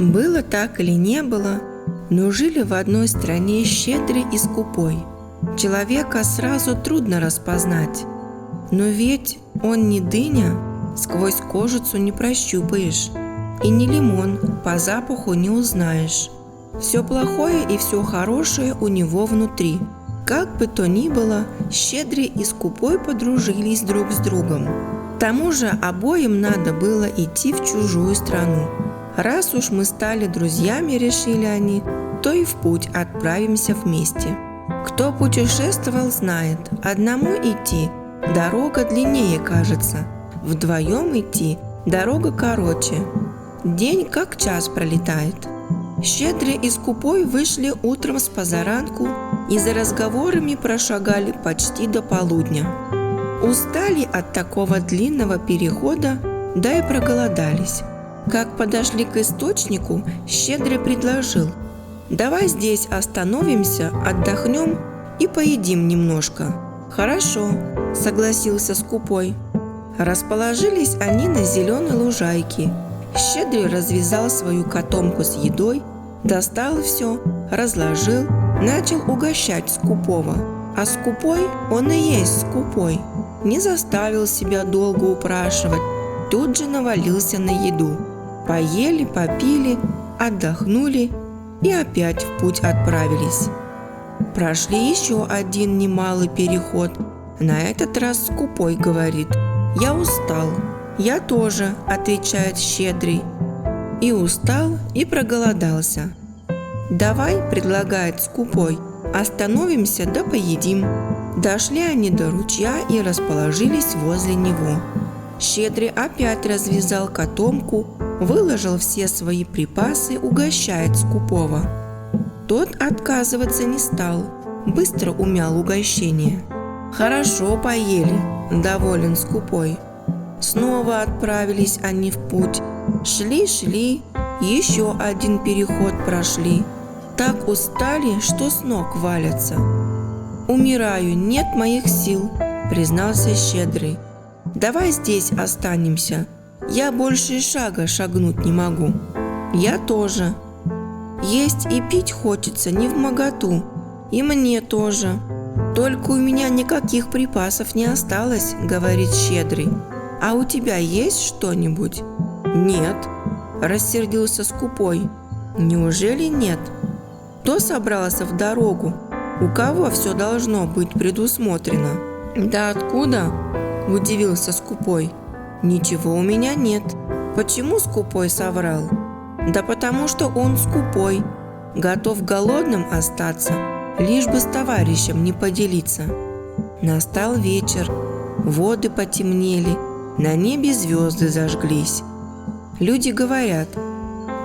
Было так или не было, но жили в одной стране Щедрый и Скупой. Человека сразу трудно распознать, но ведь он не дыня, сквозь кожицу не прощупаешь, и не лимон, по запаху не узнаешь. Все плохое и все хорошее у него внутри. Как бы то ни было, Щедрый и Скупой подружились друг с другом. К тому же обоим надо было идти в чужую страну. Раз уж мы стали друзьями, решили они, то и в путь отправимся вместе. Кто путешествовал, знает, одному идти дорога длиннее кажется, вдвоем идти дорога короче. День как час пролетает. Щедрый и Скупой вышли утром с позаранку и за разговорами прошагали почти до полудня. Устали от такого длинного перехода, да и проголодались. Как подошли к источнику, Щедрый предложил: «Давай здесь остановимся, отдохнем и поедим немножко». «Хорошо», – согласился Скупой. Расположились они на зеленой лужайке. Щедрый развязал свою котомку с едой, достал все, разложил, начал угощать Скупого. А Скупой, он и есть Скупой, не заставил себя долго упрашивать, тут же навалился на еду. Поели, попили, отдохнули и опять в путь отправились. Прошли еще один немалый переход. На этот раз Скупой говорит: «Я устал». «Я тоже», – отвечает Щедрый. И устал, и проголодался. «Давай», – предлагает Скупой, – «остановимся да поедим». Дошли они до ручья и расположились возле него. Щедрый опять развязал котомку, выложил все свои припасы, угощает Скупого. Тот отказываться не стал, быстро умял угощение. «Хорошо поели», – доволен Скупой. Снова отправились они в путь. Шли, еще один переход прошли. Так устали, что с ног валятся. «Умираю, нет моих сил», – признался Щедрый. «Давай здесь останемся. Я больше и шага шагнуть не могу». «Я тоже». «Есть и пить хочется невмоготу. И мне тоже. Только у меня никаких припасов не осталось», – говорит Щедрый. «А у тебя есть что-нибудь?» «Нет», – рассердился Скупой. «Неужели нет? Кто собрался в дорогу? У кого все должно быть предусмотрено?» «Да откуда?» – удивился Скупой. «Ничего у меня нет». «Почему Скупой соврал?» «Да потому что он скупой, готов голодным остаться, лишь бы с товарищем не поделиться». Настал вечер, воды потемнели, на небе звезды зажглись. Люди говорят: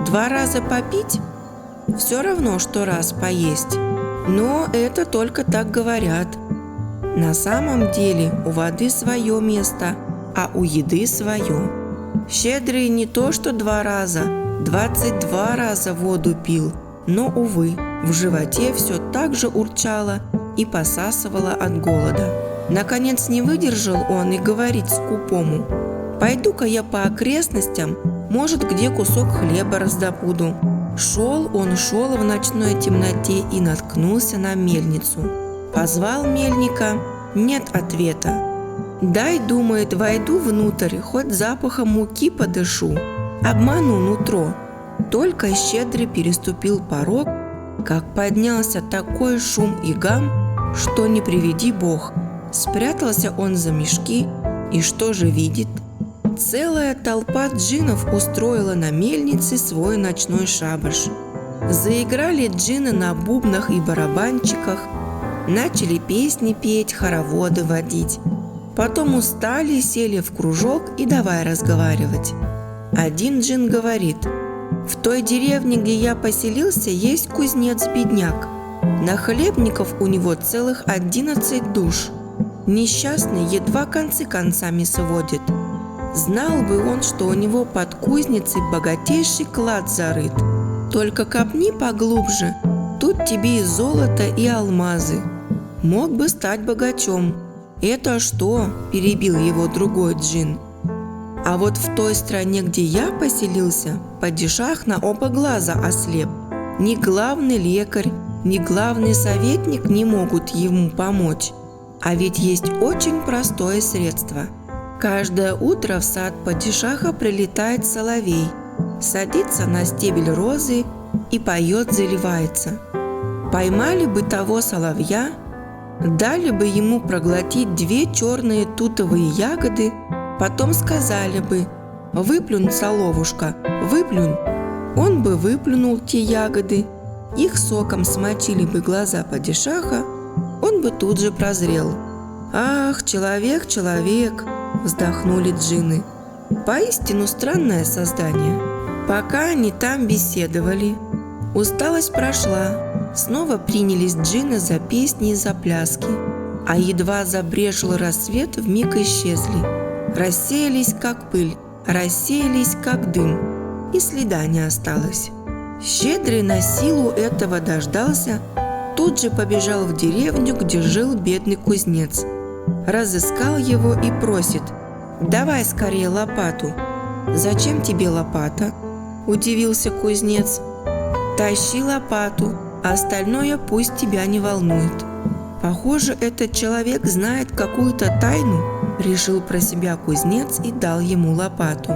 2 раза попить – все равно, что раз поесть. Но это только так говорят. На самом деле у воды свое место, а у еды свое. Щедрый не то что 2 раза, 22 раза воду пил, но, увы, в животе все так же урчало и посасывало от голода. Наконец не выдержал он и говорит Скупому: «Пойду-ка я по окрестностям, может, где кусок хлеба раздобуду». Шел он в ночной темноте и наткнулся на мельницу. Позвал мельника, нет ответа. «Дай, — думает, — войду внутрь, хоть запахом муки подышу, обману нутро». Только Щедрый переступил порог, как поднялся такой шум и гам, что не приведи Бог. Спрятался он за мешки, и что же видит? Целая толпа джиннов устроила на мельнице свой ночной шабаш. Заиграли джинны на бубнах и барабанчиках, начали песни петь, хороводы водить. Потом устали, сели в кружок и давай разговаривать. Один джин говорит: «В той деревне, где я поселился, есть кузнец-бедняк. Нахлебников у него целых 11 душ. Несчастный едва концы концами сводит. Знал бы он, что у него под кузницей богатейший клад зарыт. Только копни поглубже, тут тебе и золото, и алмазы. Мог бы стать богачом». «Это что?» – перебил его другой джин. А вот в той стране, где я поселился, падишах на оба глаза ослеп. Ни главный лекарь, ни главный советник не могут ему помочь. А ведь есть очень простое средство. Каждое утро в сад падишаха прилетает соловей, садится на стебель розы и поет, заливается. Поймали бы того соловья, дали бы ему проглотить 2 черные тутовые ягоды, потом сказали бы: «Выплюнь, соловушка, выплюнь». Он бы выплюнул те ягоды, их соком смочили бы глаза падишаха, он бы тут же прозрел. «Ах, человек, человек!» – вздохнули джинны. Поистину странное создание. Пока они там беседовали, усталость прошла, снова принялись джинны за песни и за пляски, а едва забрежил рассвет, вмиг исчезли. Рассеялись, как пыль, рассеялись, как дым, и следа не осталось. Щедрый на силу этого дождался, тут же побежал в деревню, где жил бедный кузнец. Разыскал его и просит: «Давай скорее лопату». «Зачем тебе лопата?» – удивился кузнец. «Тащи лопату, а остальное пусть тебя не волнует». Похоже, этот человек знает какую-то тайну, решил про себя кузнец и дал ему лопату.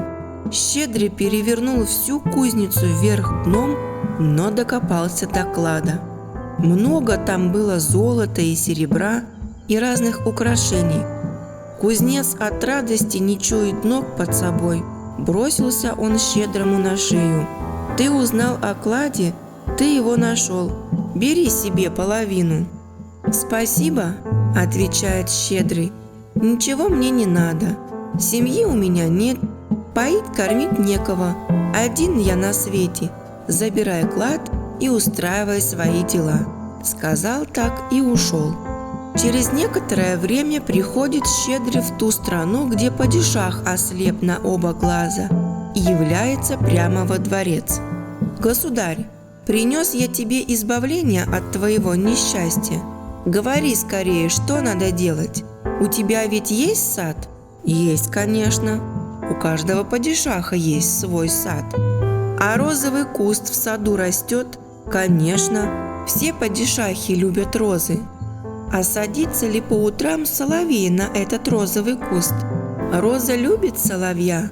Щедрый перевернул всю кузницу вверх дном, но докопался до клада. Много там было золота и серебра и разных украшений. Кузнец от радости не чует ног под собой. Бросился он Щедрому на шею. «Ты узнал о кладе, ты его нашел. Бери себе половину». «Спасибо», – отвечает Щедрый. «Ничего мне не надо. Семьи у меня нет, поить, кормить некого. Один я на свете. Забирай клад и устраивай свои дела». Сказал так и ушел. Через некоторое время приходит Щедрый в ту страну, где падишах ослеп на оба глаза, и является прямо во дворец. «Государь, принес я тебе избавление от твоего несчастья. Говори скорее, что надо делать? У тебя ведь есть сад?» «Есть, конечно. У каждого падишаха есть свой сад». «А розовый куст в саду растет?» «Конечно. Все падишахи любят розы». «А садится ли по утрам соловей на этот розовый куст?» «Роза любит соловья,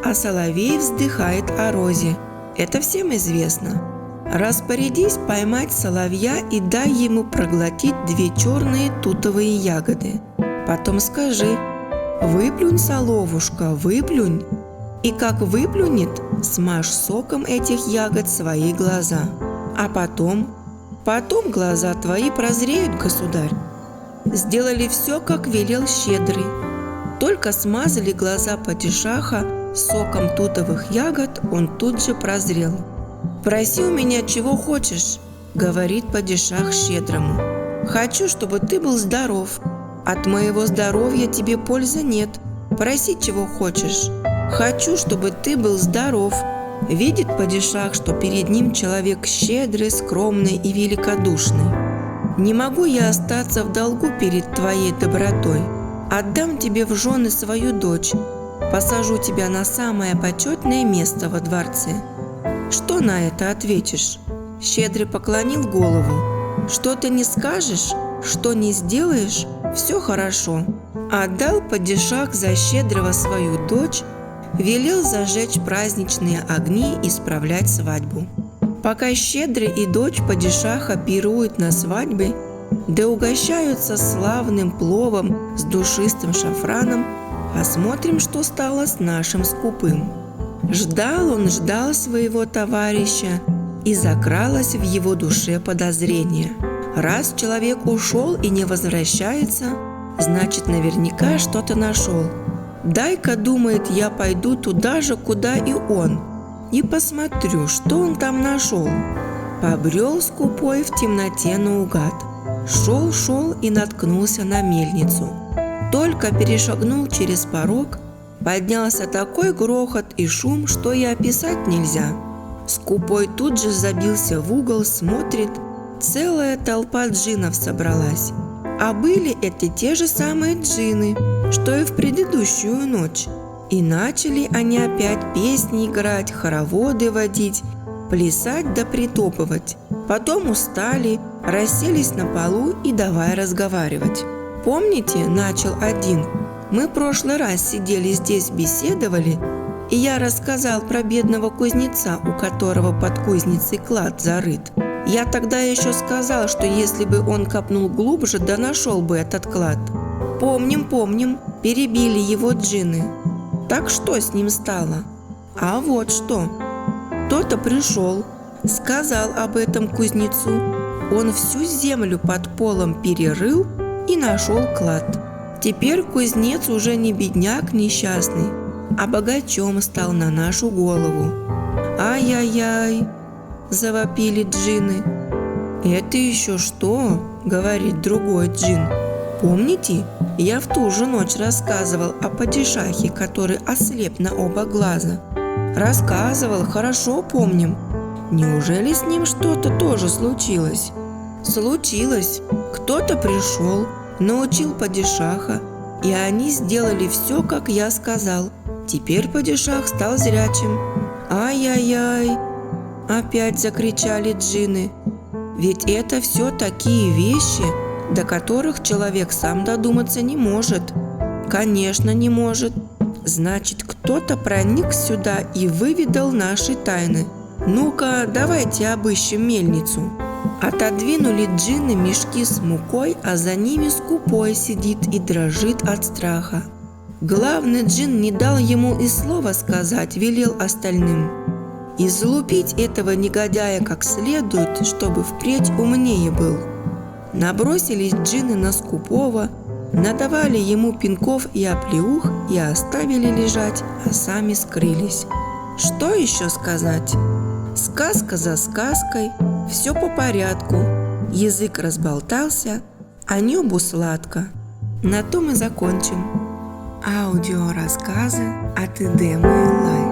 а соловей вздыхает о розе. Это всем известно. Распорядись поймать соловья и дай ему проглотить 2 черные тутовые ягоды. Потом скажи: выплюнь, соловушка, выплюнь. И как выплюнет, смажь соком этих ягод свои глаза. А потом глаза твои прозреют, государь». Сделали все, как велел Щедрый. Только смазали глаза падишаха соком тутовых ягод, он тут же прозрел. «Проси у меня чего хочешь», – говорит падишах Щедрому. «Хочу, чтобы ты был здоров. От моего здоровья тебе пользы нет. Проси чего хочешь. Хочу, чтобы ты был здоров». Видит падишах, что перед ним человек щедрый, скромный и великодушный. «Не могу я остаться в долгу перед твоей добротой. Отдам тебе в жены свою дочь. Посажу тебя на самое почетное место во дворце. Что на это ответишь?» Щедрый поклонил голову. «Что ты не скажешь, что не сделаешь, все хорошо». Отдал падишах за Щедрого свою дочь, велел зажечь праздничные огни и справлять свадьбу. Пока Щедрый и дочь падишаха пируют на свадьбе, да угощаются славным пловом с душистым шафраном, посмотрим, что стало с нашим скупым. Ждал он своего товарища, и закралось в его душе подозрение. Раз человек ушел и не возвращается, значит, наверняка что-то нашел. «Дай-ка, — думает, — я пойду туда же, куда и он, и посмотрю, что он там нашел». Побрел скупой в темноте наугад. Шел и наткнулся на мельницу. Только перешагнул через порог, поднялся такой грохот и шум, что и описать нельзя. Скупой тут же забился в угол, смотрит, целая толпа джиннов собралась. А были это те же самые джинны, что и в предыдущую ночь. И начали они опять песни играть, хороводы водить, плясать да притопывать. Потом устали, расселись на полу и давай разговаривать. «Помните, — начал один, — мы в прошлый раз сидели здесь, беседовали, и я рассказал про бедного кузнеца, у которого под кузницей клад зарыт. Я тогда еще сказал, что если бы он копнул глубже, да нашел бы этот клад». «Помним, помним, — перебили его джинны. Так что с ним стало? А вот что. Кто-то пришел, сказал об этом кузнецу. Он всю землю под полом перерыл и нашел клад. Теперь кузнец уже не бедняк несчастный, а богачом стал на нашу голову. «Ай-яй-яй!» – завопили джинны. «Это еще что?» – говорит другой джин. «Помните, я в ту же ночь рассказывал о падишахе, который ослеп на оба глаза?» «Рассказывал, хорошо помним. Неужели с ним что-то тоже случилось?» «Случилось. Кто-то пришел, научил падишаха, и они сделали все, как я сказал. Теперь падишах стал зрячим». «Ай-яй-яй!» – опять закричали джинны. «Ведь это все такие вещи, до которых человек сам додуматься не может». «Конечно, не может. Значит, кто-то проник сюда и выведал наши тайны. Ну-ка, давайте обыщем мельницу». Отодвинули джинны мешки с мукой, а за ними скупой сидит и дрожит от страха. Главный джин не дал ему и слова сказать, велел остальным: излупить этого негодяя как следует, чтобы впредь умнее был. Набросились джинны на скупого, надавали ему пинков и оплеух и оставили лежать, а сами скрылись. Что еще сказать? Сказка за сказкой, все по порядку. Язык разболтался, а небу сладко. На том и закончим. Аудиорассказы от Эдемы Лайф.